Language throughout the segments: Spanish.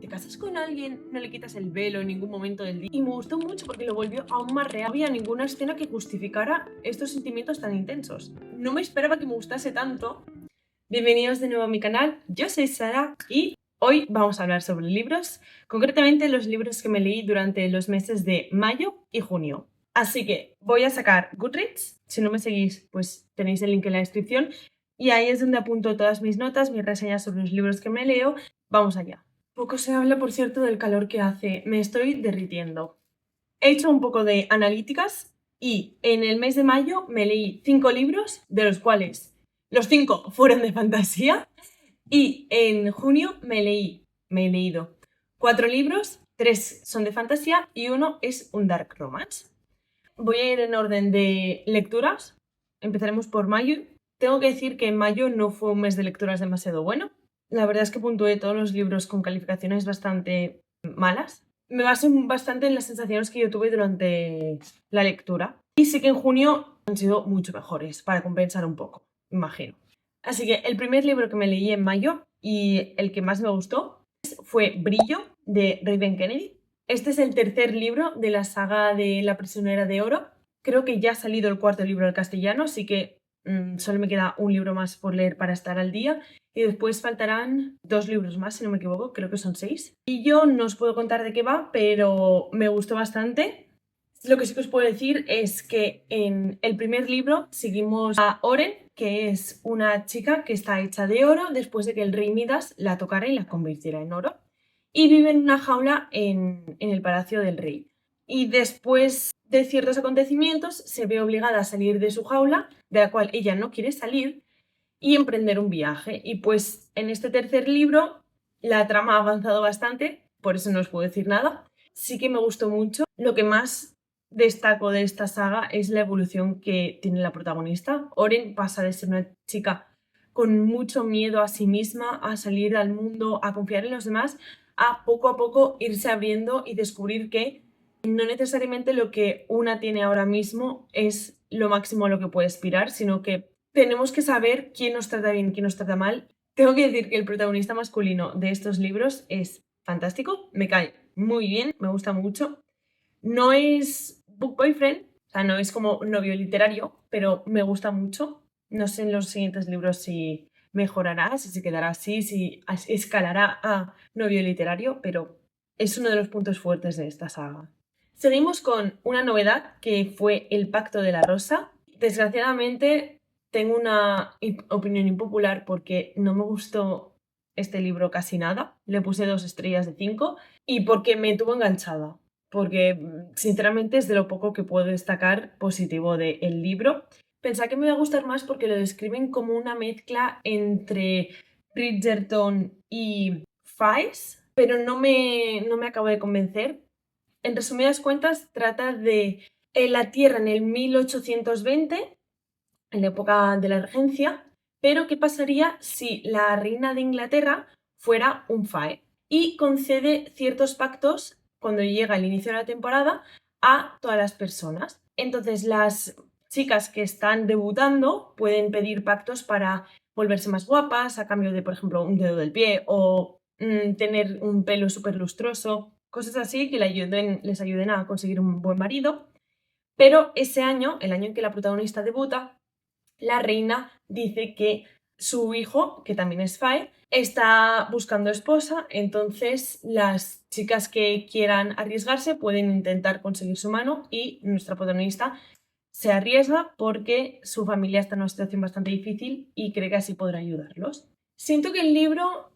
te casas con alguien, no le quitas el velo en ningún momento del día. Y me gustó mucho porque lo volvió aún más real. No había ninguna escena que justificara estos sentimientos tan intensos. No me esperaba que me gustase tanto. Bienvenidos de nuevo a mi canal, yo soy Sara y hoy vamos a hablar sobre libros, concretamente los libros que me leí durante los meses de mayo y junio. Así que voy a sacar Goodreads, si no me seguís pues tenéis el link en la descripción y ahí es donde apunto todas mis notas, mis reseñas sobre los libros que me leo. Vamos allá. Poco se habla, por cierto, del calor que hace, me estoy derritiendo. He hecho un poco de analíticas y en el mes de mayo me leí 5 libros, de los cuales los 5 fueron de fantasía. Y en junio me he leído 4 libros, 3 son de fantasía y uno es un dark romance. Voy a ir en orden de lecturas. Empezaremos por mayo. Tengo que decir que en mayo no fue un mes de lecturas demasiado bueno. La verdad es que puntué todos los libros con calificaciones bastante malas. Me baso bastante en las sensaciones que yo tuve durante la lectura. Y sí que en junio han sido mucho mejores, para compensar un poco, imagino. Así que el primer libro que me leí en mayo y el que más me gustó fue Brillo, de Raven Kennedy. Este es el tercer libro de la saga de La prisionera de oro. Creo que ya ha salido el cuarto libro al castellano, así que solo me queda un libro más por leer para estar al día. Y después faltarán 2 libros más, si no me equivoco, creo que son 6. Y yo no os puedo contar de qué va, pero me gustó bastante. Lo que sí que os puedo decir es que en el primer libro seguimos a Oren, que es una chica que está hecha de oro después de que el rey Midas la tocara y la convirtiera en oro. Y vive en una jaula en el palacio del rey. Y después de ciertos acontecimientos se ve obligada a salir de su jaula, de la cual ella no quiere salir, y emprender un viaje. Y pues en este tercer libro la trama ha avanzado bastante, por eso no os puedo decir nada. Sí que me gustó mucho. Lo que más destaco de esta saga es la evolución que tiene la protagonista. Oren pasa de ser una chica con mucho miedo a sí misma, a salir al mundo, a confiar en los demás, a poco irse abriendo y descubrir que no necesariamente lo que una tiene ahora mismo es lo máximo a lo que puede aspirar, sino que tenemos que saber quién nos trata bien y quién nos trata mal. Tengo que decir que el protagonista masculino de estos libros es fantástico, me cae muy bien, me gusta mucho. No es book boyfriend, o sea, no es como novio literario, pero me gusta mucho. No sé en los siguientes libros si mejorará, si se quedará así, si escalará a novio literario, pero es uno de los puntos fuertes de esta saga. Seguimos con una novedad que fue El Pacto de la Rosa. Desgraciadamente tengo una opinión impopular porque no me gustó este libro casi nada. Le puse 2 estrellas de 5 y porque me tuvo enganchada. Porque sinceramente es de lo poco que puedo destacar positivo del libro. Pensaba que me iba a gustar más porque lo describen como una mezcla entre Bridgerton y Faiz, pero no me acabo de convencer. En resumidas cuentas, trata de la Tierra en el 1820, en la época de la regencia, pero ¿qué pasaría si la reina de Inglaterra fuera un fae? Y concede ciertos pactos cuando llega el inicio de la temporada a todas las personas. Entonces las chicas que están debutando pueden pedir pactos para volverse más guapas a cambio de, por ejemplo, un dedo del pie o tener un pelo súper lustroso, cosas así que les ayuden a conseguir un buen marido. Pero ese año, el año en que la protagonista debuta, la reina dice que su hijo, que también es fae, está buscando esposa, entonces las chicas que quieran arriesgarse pueden intentar conseguir su mano y nuestra protagonista se arriesga porque su familia está en una situación bastante difícil y cree que así podrá ayudarlos. Siento que el libro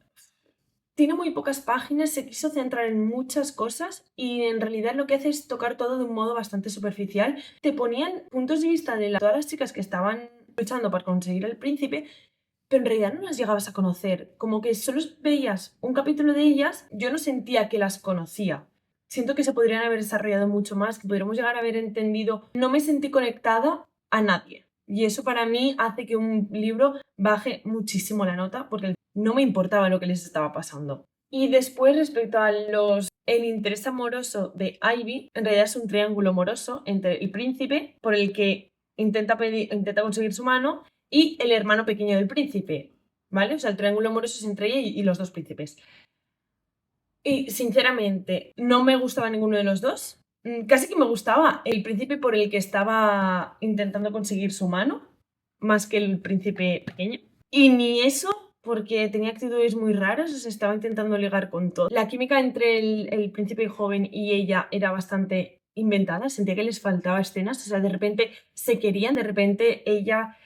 tiene muy pocas páginas, se quiso centrar en muchas cosas y en realidad lo que hace es tocar todo de un modo bastante superficial. Te ponían puntos de vista de todas las chicas que estaban luchando para conseguir el príncipe, pero en realidad no las llegabas a conocer. Como que solo veías un capítulo de ellas, yo no sentía que las conocía. Siento que se podrían haber desarrollado mucho más, que podríamos llegar a haber entendido. No me sentí conectada a nadie. Y eso para mí hace que un libro baje muchísimo la nota, porque no me importaba lo que les estaba pasando. Y después, respecto a el interés amoroso de Ivy, en realidad es un triángulo amoroso entre el príncipe, por el que intenta conseguir su mano, y el hermano pequeño del príncipe, ¿vale? O sea, el triángulo amoroso es entre ella y los 2 príncipes. Y sinceramente, no me gustaba ninguno de los dos. Casi que me gustaba el príncipe por el que estaba intentando conseguir su mano, más que el príncipe pequeño. Y ni eso, porque tenía actitudes muy raras, o sea, estaba intentando ligar con todo. La química entre el príncipe joven y ella era bastante inventada, sentía que les faltaba escenas, o sea, de repente se querían, de repente ella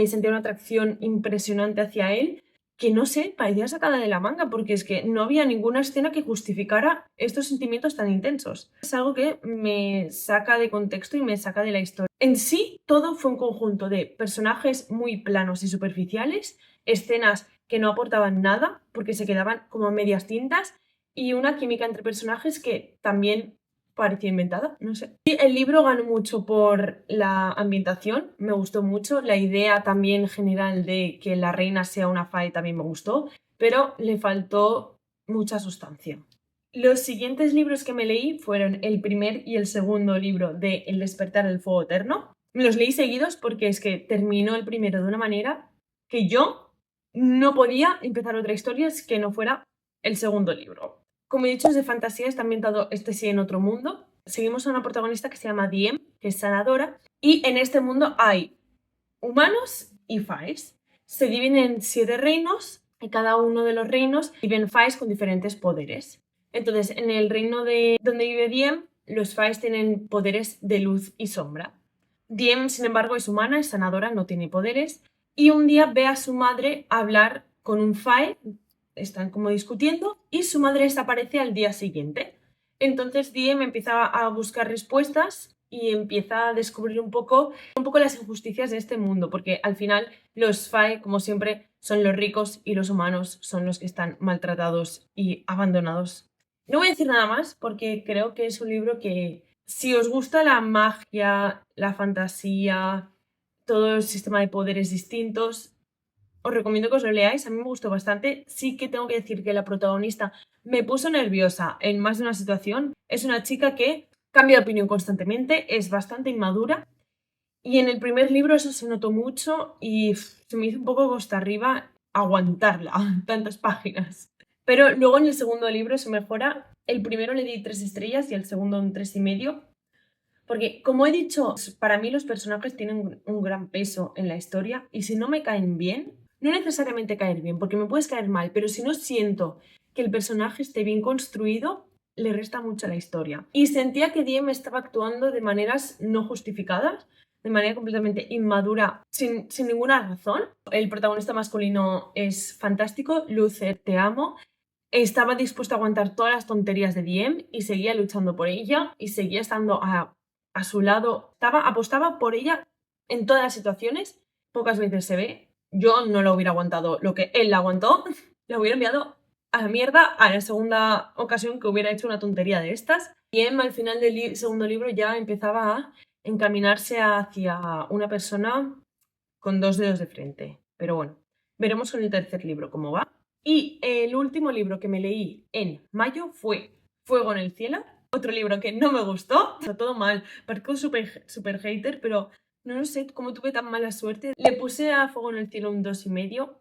sentía una atracción impresionante hacia él, que no sé, parecía sacada de la manga, porque es que no había ninguna escena que justificara estos sentimientos tan intensos. Es algo que me saca de contexto y me saca de la historia. En sí, todo fue un conjunto de personajes muy planos y superficiales, escenas que no aportaban nada, porque se quedaban como a medias tintas, y una química entre personajes que también parecía inventada, no sé. Y el libro ganó mucho por la ambientación, me gustó mucho, la idea también general de que la reina sea una fae también me gustó, pero le faltó mucha sustancia. Los siguientes libros que me leí fueron el primer y el segundo libro de El despertar del fuego eterno. Me los leí seguidos porque es que terminó el primero de una manera que yo no podía empezar otra historia que no fuera el segundo libro. Como he dicho, es de fantasía, está ambientado este sí en otro mundo. Seguimos a una protagonista que se llama Diem, que es sanadora, y en este mundo hay humanos y faes. Se dividen en 7 reinos y cada uno de los reinos viven faes con diferentes poderes. Entonces, en el reino de donde vive Diem, los faes tienen poderes de luz y sombra. Diem, sin embargo, es humana, es sanadora, no tiene poderes. Y un día ve a su madre hablar con un fae, están como discutiendo, y su madre desaparece al día siguiente. Entonces Diem empieza a buscar respuestas y empieza a descubrir un poco las injusticias de este mundo, porque al final los fae, como siempre, son los ricos y los humanos son los que están maltratados y abandonados. No voy a decir nada más porque creo que es un libro que, si os gusta la magia, la fantasía, todo el sistema de poderes distintos, os recomiendo que os lo leáis. A mí me gustó bastante. Sí que tengo que decir que la protagonista me puso nerviosa en más de una situación. Es una chica que cambia de opinión constantemente, es bastante inmadura. Y en el primer libro eso se notó mucho y se me hizo un poco costa arriba aguantarla, tantas páginas. Pero luego en el segundo libro se mejora. El primero le di 3 estrellas y el segundo un 3,5. Porque, como he dicho, para mí los personajes tienen un gran peso en la historia y si no me caen bien, no necesariamente caer bien, porque me puedes caer mal, pero si no siento que el personaje esté bien construido, le resta mucho a la historia. Y sentía que Diem estaba actuando de maneras no justificadas, de manera completamente inmadura, sin ninguna razón. El protagonista masculino es fantástico, Lucer, te amo. Estaba dispuesto a aguantar todas las tonterías de Diem y seguía luchando por ella y seguía estando a su lado. Apostaba por ella en todas las situaciones. Pocas veces se ve. Yo no lo hubiera aguantado lo que él la aguantó. La hubiera enviado a la mierda a la segunda ocasión que hubiera hecho una tontería de estas. Diem al final del segundo libro ya empezaba a encaminarse hacia una persona con 2 dedos de frente. Pero bueno, veremos con el tercer libro cómo va. Y el último libro que me leí en mayo fue Fuego en el cielo. Otro libro que no me gustó. Está todo mal. Parezco super hater, pero no sé cómo tuve tan mala suerte. Le puse a Fuego en el cielo un 2,5,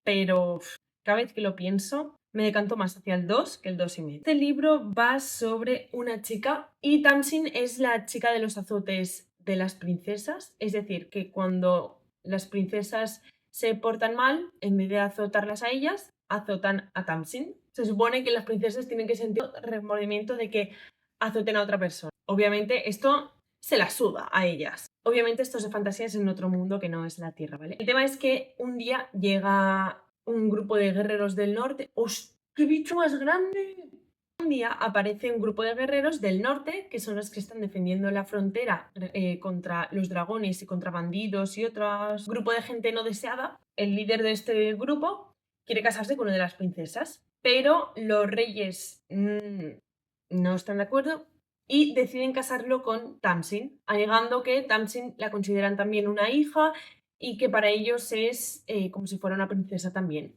pero cada vez que lo pienso me decanto más hacia el 2 que el 2,5. Este libro va sobre una chica y Tamsin es la chica de los azotes de las princesas. Es decir, que cuando las princesas se portan mal, en vez de azotarlas a ellas, azotan a Tamsin. Se supone que las princesas tienen que sentir remordimiento de que azoten a otra persona. Obviamente esto se la suda a ellas. Obviamente esto es de fantasías en otro mundo que no es la Tierra, ¿vale? El tema es que un día llega un grupo de guerreros del norte. ¡Hostia, qué bicho más grande! Un día aparece un grupo de guerreros del norte, que son los que están defendiendo la frontera contra los dragones y contra bandidos y otros grupo de gente no deseada. El líder de este grupo quiere casarse con una de las princesas, pero los reyes no están de acuerdo y deciden casarlo con Tamsin, alegando que Tamsin la consideran también una hija y que para ellos es como si fuera una princesa también.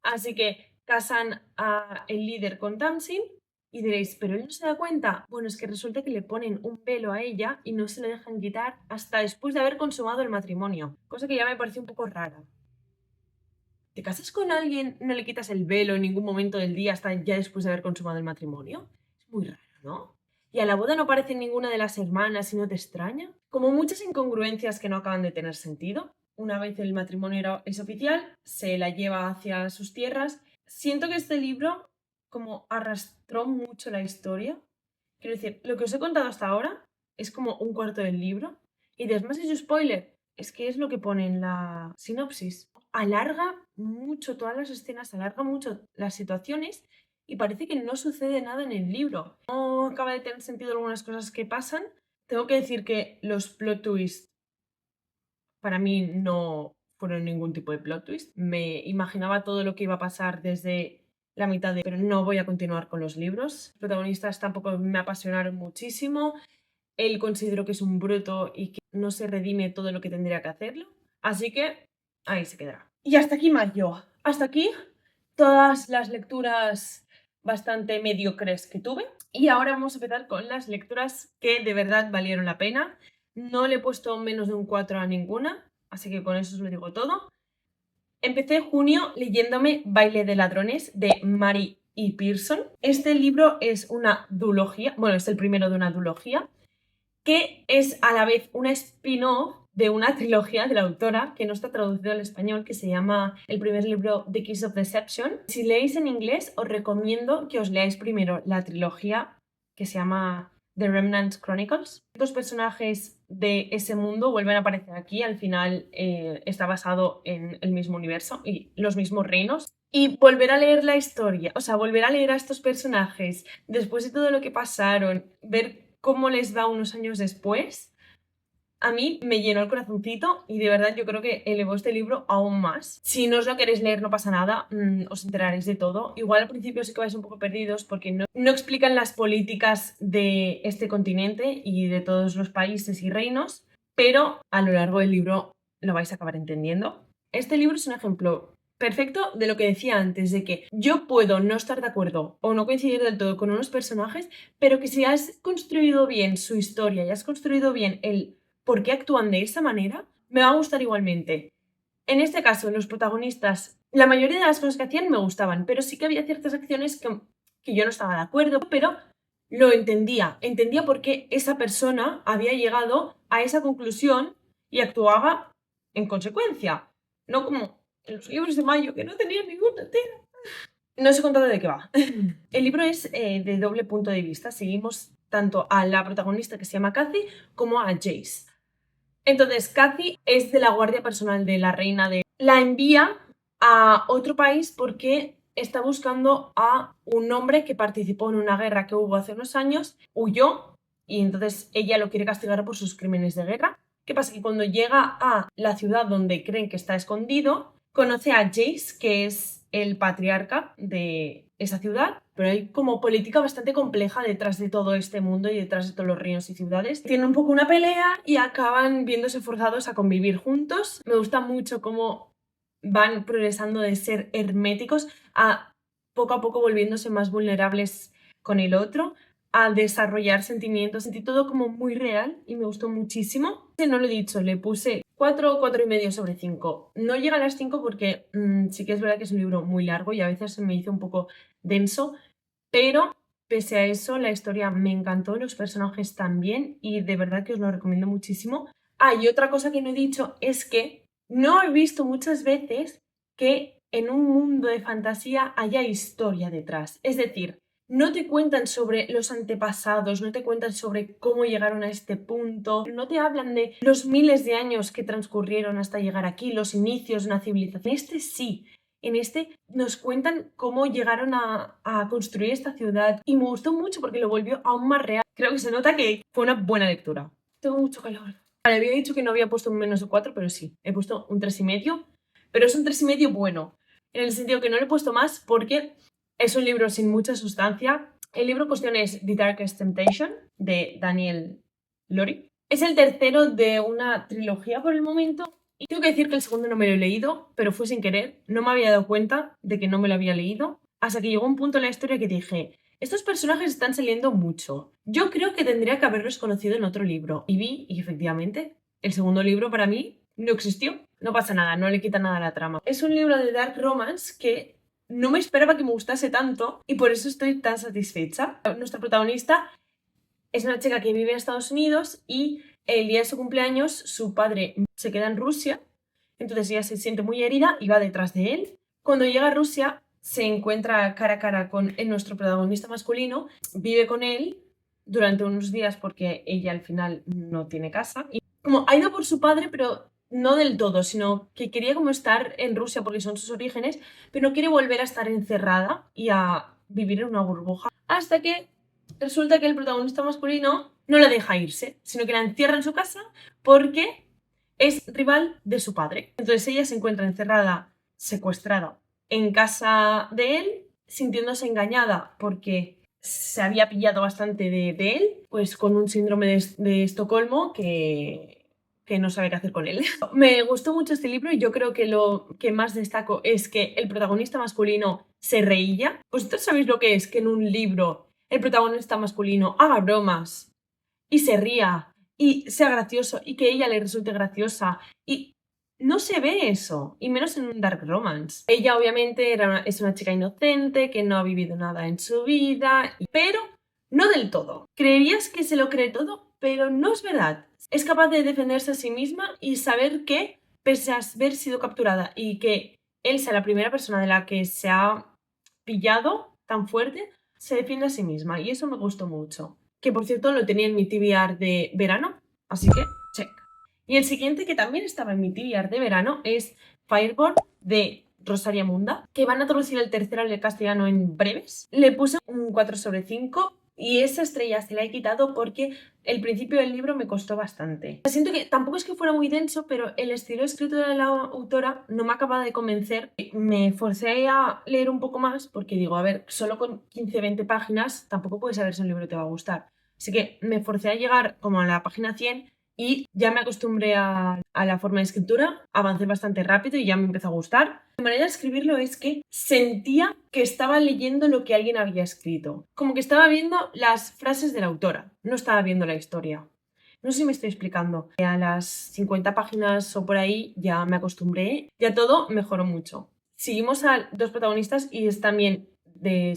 Así que casan a el líder con Tamsin y diréis, ¿pero él no se da cuenta? Bueno, es que resulta que le ponen un velo a ella y no se lo dejan quitar hasta después de haber consumado el matrimonio, cosa que ya me pareció un poco rara. ¿Te casas con alguien, no le quitas el velo en ningún momento del día hasta ya después de haber consumado el matrimonio? Es muy raro, ¿no? Y a la boda no aparece ninguna de las hermanas y no te extraña. Como muchas incongruencias que no acaban de tener sentido. Una vez el matrimonio es oficial, se la lleva hacia sus tierras. Siento que este libro como arrastró mucho la historia. Quiero decir, lo que os he contado hasta ahora es como un cuarto del libro. Y además es un spoiler, es que es lo que pone en la sinopsis. Alarga mucho todas las escenas, alarga mucho las situaciones y parece que no sucede nada en el libro. No acaba de tener sentido algunas cosas que pasan. Tengo que decir que los plot twists para mí no fueron ningún tipo de plot twist. Me imaginaba todo lo que iba a pasar desde la mitad pero no voy a continuar con los libros. Los protagonistas tampoco me apasionaron muchísimo. Él considero que es un bruto y que no se redime todo lo que tendría que hacerlo. Así que ahí se quedará. Y hasta aquí mayo. Hasta aquí todas las lecturas bastante mediocres que tuve. Y ahora vamos a empezar con las lecturas que de verdad valieron la pena. No le he puesto menos de un 4 a ninguna, así que con eso os lo digo todo. Empecé junio leyéndome Baile de ladrones de Mary E. Pearson. Este libro es una dulogía, bueno, es el primero de una dulogía, que es a la vez una spin-off de una trilogía de la autora que no está traducido al español, que se llama el primer libro The Kiss of Deception. Si leéis en inglés, os recomiendo que os leáis primero la trilogía que se llama The Remnant Chronicles. Los personajes de ese mundo vuelven a aparecer aquí, al final está basado en el mismo universo y los mismos reinos. Y volver a leer la historia, o sea, volver a leer a estos personajes después de todo lo que pasaron, ver cómo les va unos años después, a mí me llenó el corazoncito y de verdad yo creo que elevó este libro aún más. Si no os lo queréis leer no pasa nada, os enteraréis de todo. Igual al principio sí que vais un poco perdidos porque no explican las políticas de este continente y de todos los países y reinos, pero a lo largo del libro lo vais a acabar entendiendo. Este libro es un ejemplo perfecto de lo que decía antes, de que yo puedo no estar de acuerdo o no coincidir del todo con unos personajes, pero que si has construido bien su historia y has construido bien el por qué actúan de esa manera, me va a gustar igualmente. En este caso, los protagonistas, la mayoría de las cosas que hacían me gustaban, pero sí que había ciertas acciones que yo no estaba de acuerdo, pero lo entendía. Entendía por qué esa persona había llegado a esa conclusión y actuaba en consecuencia. No como en los libros de Mayo, que no tenían ninguna tela. No os he contado de qué va. El libro es de doble punto de vista. Seguimos tanto a la protagonista que se llama Kathy como a Jace. Entonces, Kathy es de la guardia personal de la reina de... La envía a otro país porque está buscando a un hombre que participó en una guerra que hubo hace unos años, huyó y entonces ella lo quiere castigar por sus crímenes de guerra. ¿Qué pasa? Que cuando llega a la ciudad donde creen que está escondido, conoce a Jace, que es el patriarca de esa ciudad, pero hay como política bastante compleja detrás de todo este mundo y detrás de todos los reinos y ciudades. Tienen un poco una pelea y acaban viéndose forzados a convivir juntos. Me gusta mucho cómo van progresando de ser herméticos a poco volviéndose más vulnerables con el otro, a desarrollar sentimientos. Sentí todo como muy real y me gustó muchísimo. No lo he dicho, le puse 4 o 4,5 sobre 5. No llega a las 5 porque sí que es verdad que es un libro muy largo y a veces se me hizo un poco denso, pero pese a eso la historia me encantó, los personajes también y de verdad que os lo recomiendo muchísimo. Y otra cosa que no he dicho es que no he visto muchas veces que en un mundo de fantasía haya historia detrás. Es decir, no te cuentan sobre los antepasados, no te cuentan sobre cómo llegaron a este punto, no te hablan de los miles de años que transcurrieron hasta llegar aquí, los inicios de una civilización. Este sí, en este nos cuentan cómo llegaron a construir esta ciudad y me gustó mucho porque lo volvió aún más real. Creo que se nota que fue una buena lectura. Tengo mucho calor. Vale, había dicho que no había puesto un menos de 4, pero sí, he puesto un 3,5, pero es un 3,5 bueno, en el sentido que no le he puesto más porque es un libro sin mucha sustancia. El libro en cuestión es The Darkest Temptation, de Daniel Lori. Es el tercero de una trilogía por el momento. Y tengo que decir que el segundo no me lo he leído, pero fue sin querer. No me había dado cuenta de que no me lo había leído. Hasta que llegó un punto en la historia que dije, estos personajes están saliendo mucho. Yo creo que tendría que haberlos conocido en otro libro. Y vi, y efectivamente, el segundo libro para mí no existió. no pasa nada, no le quita nada a la trama. Es un libro de dark romance que no me esperaba que me gustase tanto y por eso estoy tan satisfecha. Nuestra protagonista es una chica que vive en Estados Unidos y el día de su cumpleaños su padre se queda en Rusia, entonces ella se siente muy herida y va detrás de él. Cuando llega a Rusia se encuentra cara a cara con nuestro protagonista masculino, vive con él durante unos días porque ella al final no tiene casa. Y como ha ido por su padre, pero no del todo, sino que quería como estar en Rusia porque son sus orígenes, pero no quiere volver a estar encerrada y a vivir en una burbuja. Hasta que resulta que el protagonista masculino no la deja irse, sino que la encierra en su casa porque es rival de su padre. Entonces ella se encuentra encerrada, secuestrada en casa de él, sintiéndose engañada porque se había pillado bastante de él, pues con un síndrome de Estocolmo que no sabe qué hacer con él. Me gustó mucho este libro y yo creo que lo que más destaco es que el protagonista masculino se reía. ¿Vosotros sabéis lo que es que en un libro el protagonista masculino haga bromas y se ría y sea gracioso y que ella le resulte graciosa? Y no se ve eso, y menos en un dark romance. Ella obviamente es una chica inocente, que no ha vivido nada en su vida, pero no del todo. Creerías que se lo cree todo, pero no es verdad. Es capaz de defenderse a sí misma y saber que, pese a haber sido capturada y que él sea la primera persona de la que se ha pillado tan fuerte, se defiende a sí misma, y eso me gustó mucho. Que por cierto lo tenía en mi TBR de verano, así que check. Y el siguiente, que también estaba en mi TBR de verano, es Fireborn de Rosaria Munda, que van a traducir el tercero al castellano en breves. Le puse un 4/5 y esa estrella se la he quitado porque el principio del libro me costó bastante. Siento que tampoco es que fuera muy denso, pero el estilo escrito de la autora no me acaba de convencer. Me forcé a leer un poco más porque digo, a ver, solo con 15-20 páginas tampoco puedes saber si un libro te va a gustar. Así que me forcé a llegar como a la página 100 y ya me acostumbré a la forma de escritura, avancé bastante rápido y ya me empezó a gustar. La manera de escribirlo es que sentía que estaba leyendo lo que alguien había escrito, como que estaba viendo las frases de la autora, no estaba viendo la historia. No sé si me estoy explicando. A las 50 páginas o por ahí ya me acostumbré, ya todo mejoró mucho. Seguimos a dos protagonistas y es también de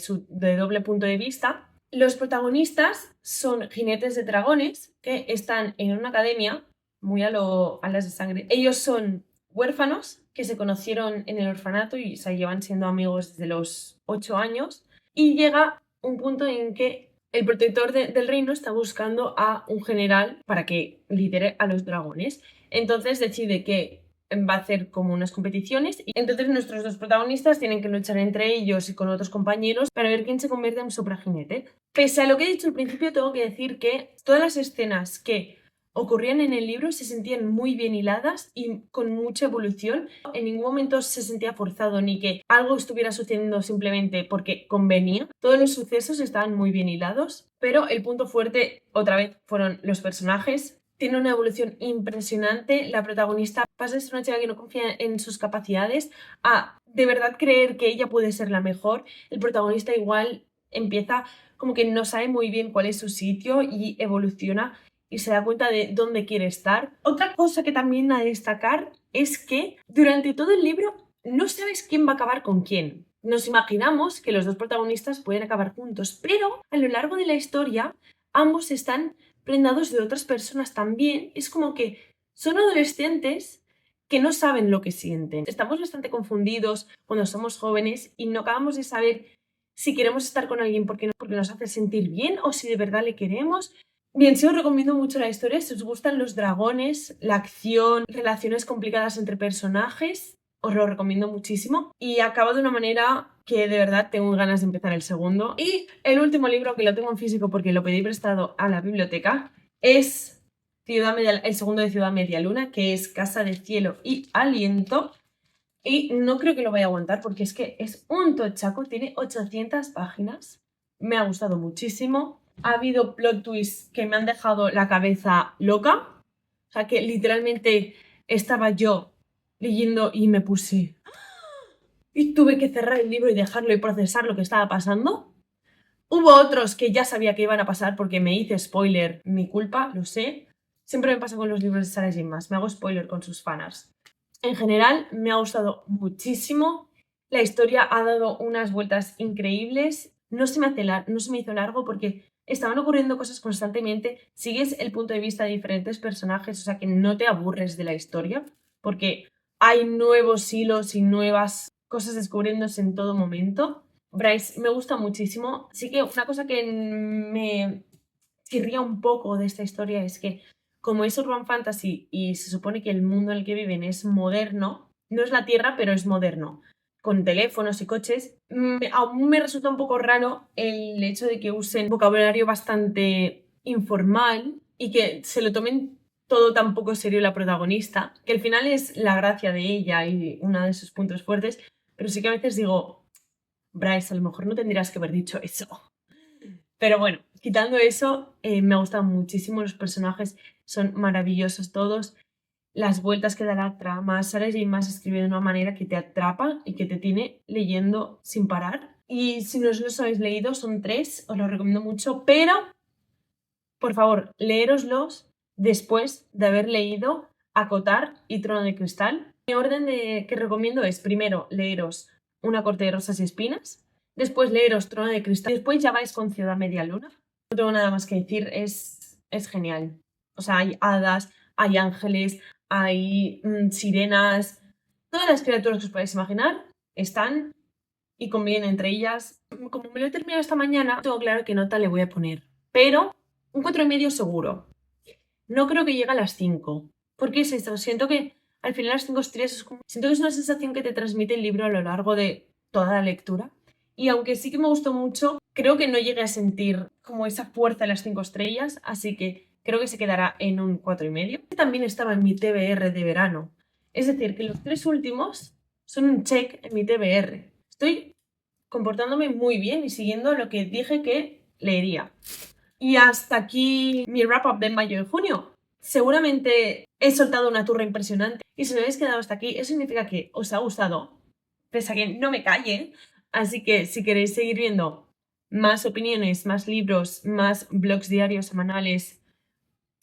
doble punto de vista. Los protagonistas son jinetes de dragones que están en una academia, muy a las de sangre. Ellos son huérfanos que se conocieron en el orfanato y se llevan siendo amigos desde los 8 años. Y llega un punto en que el protector del reino está buscando a un general para que lidere a los dragones. Entonces decide que va a hacer como unas competiciones y entonces nuestros dos protagonistas tienen que luchar entre ellos y con otros compañeros para ver quién se convierte en superjinete. Pese a lo que he dicho al principio, tengo que decir que todas las escenas que ocurrían en el libro se sentían muy bien hiladas y con mucha evolución. En ningún momento se sentía forzado ni que algo estuviera sucediendo simplemente porque convenía. Todos los sucesos estaban muy bien hilados, pero el punto fuerte otra vez fueron los personajes. Tiene una evolución impresionante. La protagonista pasa de ser una chica que no confía en sus capacidades a de verdad creer que ella puede ser la mejor. El protagonista igual empieza como que no sabe muy bien cuál es su sitio y evoluciona y se da cuenta de dónde quiere estar. Otra cosa que también a destacar es que durante todo el libro no sabes quién va a acabar con quién. Nos imaginamos que los dos protagonistas pueden acabar juntos, pero a lo largo de la historia ambos están prendados de otras personas también. Es como que son adolescentes que no saben lo que sienten. Estamos bastante confundidos cuando somos jóvenes y no acabamos de saber si queremos estar con alguien porque nos hace sentir bien o si de verdad le queremos. Bien, sí os recomiendo mucho la historia. Si os gustan los dragones, la acción, relaciones complicadas entre personajes, os lo recomiendo muchísimo. Y acaba de una manera que de verdad tengo ganas de empezar el segundo. Y el último libro, que lo tengo en físico porque lo pedí prestado a la biblioteca, es el segundo de Ciudad Media Luna, que es Casa de Cielo y Aliento. Y no creo que lo vaya a aguantar porque es que es un tochaco, tiene 800 páginas. Me ha gustado muchísimo. Ha habido plot twists que me han dejado la cabeza loca. O sea, que literalmente estaba yo leyendo y me puse... Y tuve que cerrar el libro y dejarlo y procesar lo que estaba pasando. Hubo otros que ya sabía que iban a pasar porque me hice spoiler. Mi culpa, lo sé. Siempre me pasa con los libros de Sarah J. Maas. Me hago spoiler con sus fanarts. En general me ha gustado muchísimo. La historia ha dado unas vueltas increíbles. No se me hizo largo porque estaban ocurriendo cosas constantemente. Sigues el punto de vista de diferentes personajes, o sea que no te aburres de la historia porque hay nuevos hilos y nuevas cosas descubriéndose en todo momento. Bryce me gusta muchísimo. Sí que una cosa que me chirría un poco de esta historia es que como es urban fantasy y se supone que el mundo en el que viven es moderno, no es la Tierra, pero es moderno, con teléfonos y coches, aún me resulta un poco raro el hecho de que usen vocabulario bastante informal y que se lo tomen todo tan poco serio la protagonista, que al final es la gracia de ella y uno de sus puntos fuertes, pero sí que a veces digo, Bryce, a lo mejor no tendrías que haber dicho eso. Pero bueno, quitando eso, me gustan muchísimo los personajes, son maravillosos todos. Las vueltas que da la trama, Sarah J. Maas escribe de una manera que te atrapa y que te tiene leyendo sin parar. Y si no os los habéis leído, son 3, os los recomiendo mucho, pero por favor, leéroslos después de haber leído Acotar y Trono de Cristal. Mi orden que recomiendo es primero leeros Una corte de rosas y espinas, después leeros Trono de Cristal, después ya vais con Ciudad Media Luna. No tengo nada más que decir, es genial. O sea, hay hadas, hay ángeles, hay sirenas, todas las criaturas que os podáis imaginar están y conviven entre ellas. Como me lo he terminado esta mañana, tengo claro qué nota le voy a poner, pero un 4,5 seguro. No creo que llegue a las 5. ¿Por qué es esto? Siento que al final las 5 estrellas siento que es una sensación que te transmite el libro a lo largo de toda la lectura. Y aunque sí que me gustó mucho, creo que no llegué a sentir como esa fuerza de las 5 estrellas, así que creo que se quedará en un 4,5. También estaba en mi TBR de verano. Es decir, que los 3 últimos son un check en mi TBR. Estoy comportándome muy bien y siguiendo lo que dije que leería. Y hasta aquí mi wrap-up de mayo y junio. Seguramente he soltado una turra impresionante y si os habéis quedado hasta aquí, eso significa que os ha gustado, pese a que no me calle. Así que si queréis seguir viendo más opiniones, más libros, más blogs diarios, semanales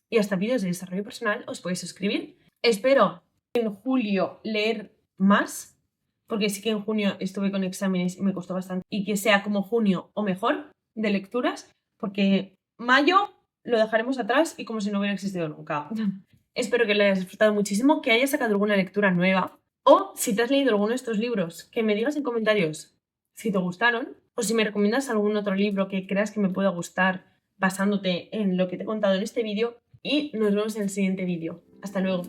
y hasta vídeos de desarrollo personal, os podéis suscribir. Espero en julio leer más, porque sí que en junio estuve con exámenes y me costó bastante, y que sea como junio o mejor de lecturas, porque mayo lo dejaremos atrás y como si no hubiera existido nunca. Espero que lo hayas disfrutado muchísimo, que hayas sacado alguna lectura nueva, o si te has leído alguno de estos libros, que me digas en comentarios si te gustaron, o si me recomiendas algún otro libro que creas que me pueda gustar basándote en lo que te he contado en este vídeo, y nos vemos en el siguiente vídeo. Hasta luego.